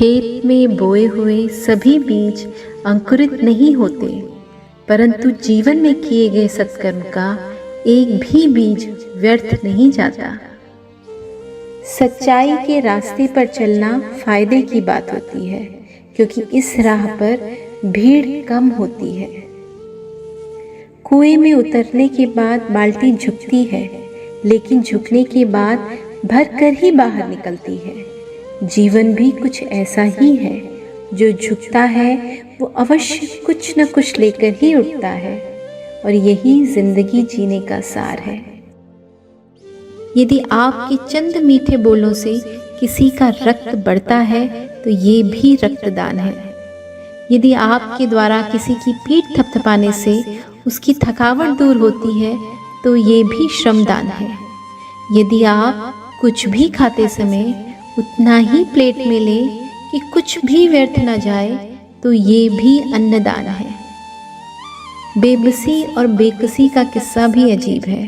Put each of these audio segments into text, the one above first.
खेत में बोए हुए सभी बीज अंकुरित नहीं होते, परंतु जीवन में किए गए सत्कर्म का एक भी बीज व्यर्थ नहीं जाता। सच्चाई के रास्ते पर चलना फायदे की बात होती है, क्योंकि इस राह पर भीड़ कम होती है। कुएं में उतरने के बाद बाल्टी झुकती है, लेकिन झुकने के बाद भरकर ही बाहर निकलती है। जीवन भी कुछ ऐसा ही है, जो झुकता है वो अवश्य कुछ न कुछ लेकर ही उठता है, और यही जिंदगी जीने का सार है। यदि आपके चंद मीठे बोलों से किसी का रक्त बढ़ता है तो ये भी रक्तदान है। यदि आपके द्वारा किसी की पीठ थपथपाने से उसकी थकावट दूर होती है तो ये भी श्रमदान है। यदि आप कुछ भी खाते समय उतना ही प्लेट में लें कि कुछ भी व्यर्थ न जाए तो ये भी अन्नदान है। बेबसी और बेकसी का किस्सा भी अजीब है।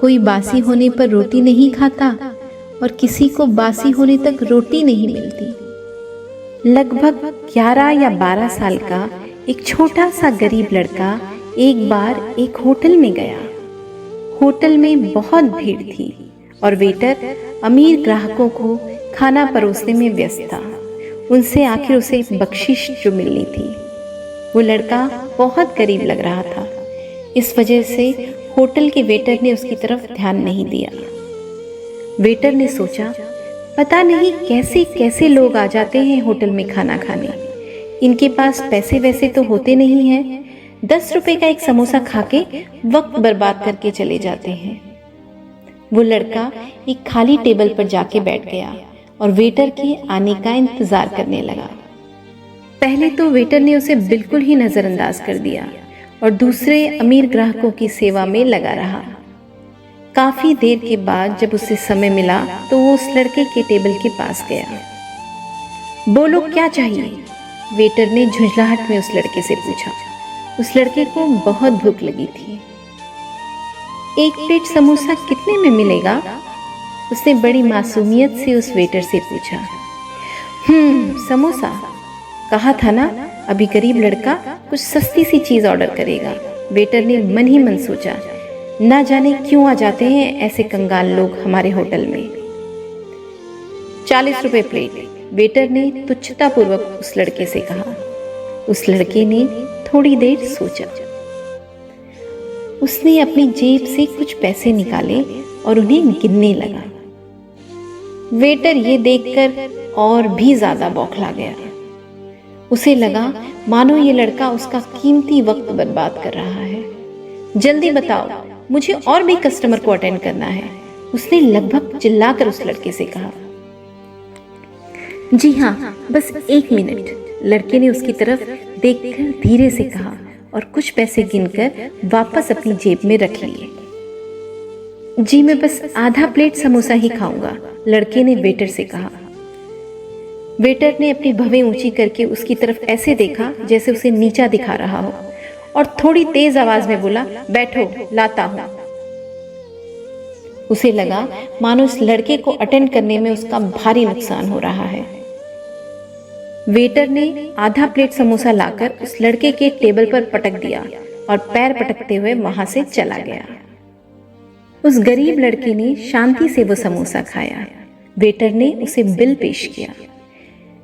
कोई बासी होने पर रोटी नहीं खाता और किसी को बासी होने तक रोटी नहीं मिलती। लगभग 11 या 12 साल का एक छोटा सा गरीब लड़का एक बार एक होटल में गया। होटल में बहुत भीड़ थी और वेटर अमीर ग्राहकों को खाना परोसने में व्यस्त था। उनसे आखिर उसे बख्शिश जो मिलनी थी। वो लड़का बहुत गरीब लग रहा था, इस वजह से होटल के वेटर ने उसकी तरफ ध्यान नहीं दिया। वेटर ने सोचा, पता नहीं कैसे कैसे लोग आ जाते हैं होटल में खाना खाने। इनके पास पैसे वैसे तो होते नहीं हैं, 10 रुपए का एक समोसा खा के वक्त बर्बाद करके चले जाते हैं। वो लड़का एक खाली टेबल पर जाके बैठ गया और वेटर के आने का इंतजार करने लगा। पहले तो वेटर ने उसे बिल्कुल ही नजरअंदाज कर दिया और दूसरे अमीर ग्राहकों की सेवा में लगा रहा। काफी देर के बाद जब उसे समय मिला तो वो उस लड़के के टेबल के पास गया। बोलो क्या चाहिए? वेटर ने झुंझलाहट में उस लड़के से पूछा। उस लड़के को बहुत भूख लगी थी। एक प्लेट समोसा कितने में मिलेगा? उसने बड़ी मासूमियत से उस वेटर से पूछा। समोसा, कहा था ना अभी गरीब लड़का कुछ सस्ती सी चीज ऑर्डर करेगा। वेटर ने मन ही मन सोचा, ना जाने क्यों आ जाते हैं ऐसे कंगाल लोग हमारे होटल में। 40 रुपए प्लेट, वेटर ने तुच्छतापूर्वक उस लड़के से कहा। उस लड़के ने थोड़ी देर सोचा। उसने अपनी जेब से कुछ पैसे निकाले और उन्हें गिनने लगा। वेटर ये देखकर और भी ज्यादा बौखला गया। उसे लगा मानो ये लड़का उसका कीमती वक्त बर्बाद कर रहा है। जल्दी बताओ, मुझे और भी कस्टमर को अटेंड करना है, उसने लगभग चिल्लाकर उस लड़के से कहा। जी हाँ, बस 1 मिनट, लड़के ने उसकी तरफ देखकर धीरे से कहा और कुछ पैसे गिनकर वापस अपनी जेब में रख लिए। जी मैं बस आधा प्लेट समोसा ही खाऊंगा, लड़के ने वेटर से कहा। वेटर ने अपनी भवें ऊंची करके उसकी तरफ ऐसे देखा जैसे उसे नीचा दिखा रहा हो और थोड़ी तेज आवाज में बोला, बैठो, लाता हूं। उसे लगा मानो इस लड़के को अटेंड करने में उसका भारी नुकसान हो रहा है। वेटर ने आधा प्लेट समोसा लाकर उस लड़के के टेबल पर पटक दिया और पैर पटकते हुए वहां से चला गया। उस गरीब लड़के ने शांति से वो समोसा खाया। वेटर ने उसे बिल पेश किया।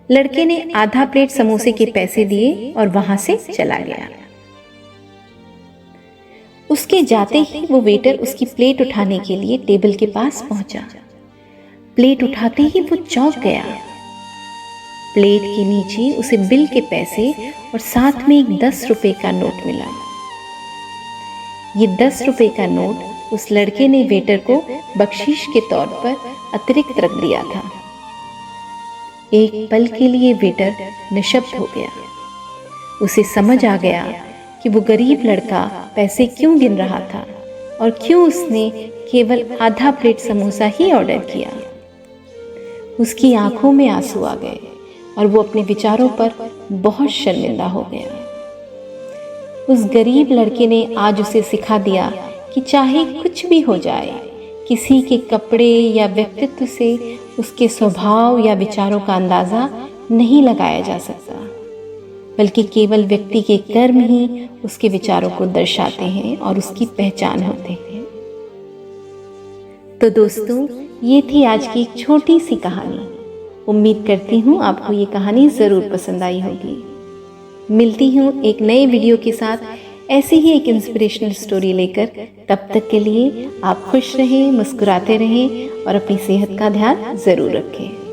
लड़के ने आधा प्लेट समोसे के पैसे दिए और वहां से चला गया। उसके जाते ही वो वेटर उसकी प्लेट उठाने के लिए टेबल के पास पहुंचा। प्लेट उठाते ही वो चौंक गया। प्लेट के नीचे उसे बिल के पैसे और साथ में एक 10 रुपए का नोट मिला। ये 10 रुपए का नोट उस लड़के ने वेटर को बख्शीश के तौर पर अतिरिक्त रख दिया था। एक पल के लिए वेटर निशब्द हो गया। उसे समझ आ गया कि वो गरीब लड़का पैसे क्यों गिन रहा था और क्यों उसने केवल आधा प्लेट समोसा ही ऑर्डर किया। उसकी आंखों में आंसू आ गए और वो अपने विचारों पर बहुत शर्मिंदा हो गया। उस गरीब लड़के ने आज उसे सिखा दिया कि चाहे कुछ भी हो जाए, किसी के कपड़े या व्यक्तित्व से उसके स्वभाव या विचारों का अंदाज़ा नहीं लगाया जा सकता, बल्कि केवल व्यक्ति के कर्म ही उसके विचारों को दर्शाते हैं और उसकी पहचान होते हैं। तो दोस्तों, ये थी आज की एक छोटी सी कहानी। उम्मीद करती हूँ आपको ये कहानी ज़रूर पसंद आई होगी। मिलती हूँ एक नए वीडियो के साथ ऐसी ही एक इंस्पिरेशनल स्टोरी लेकर। तब तक के लिए आप खुश रहें, मुस्कुराते रहें और अपनी सेहत का ध्यान ज़रूर रखें।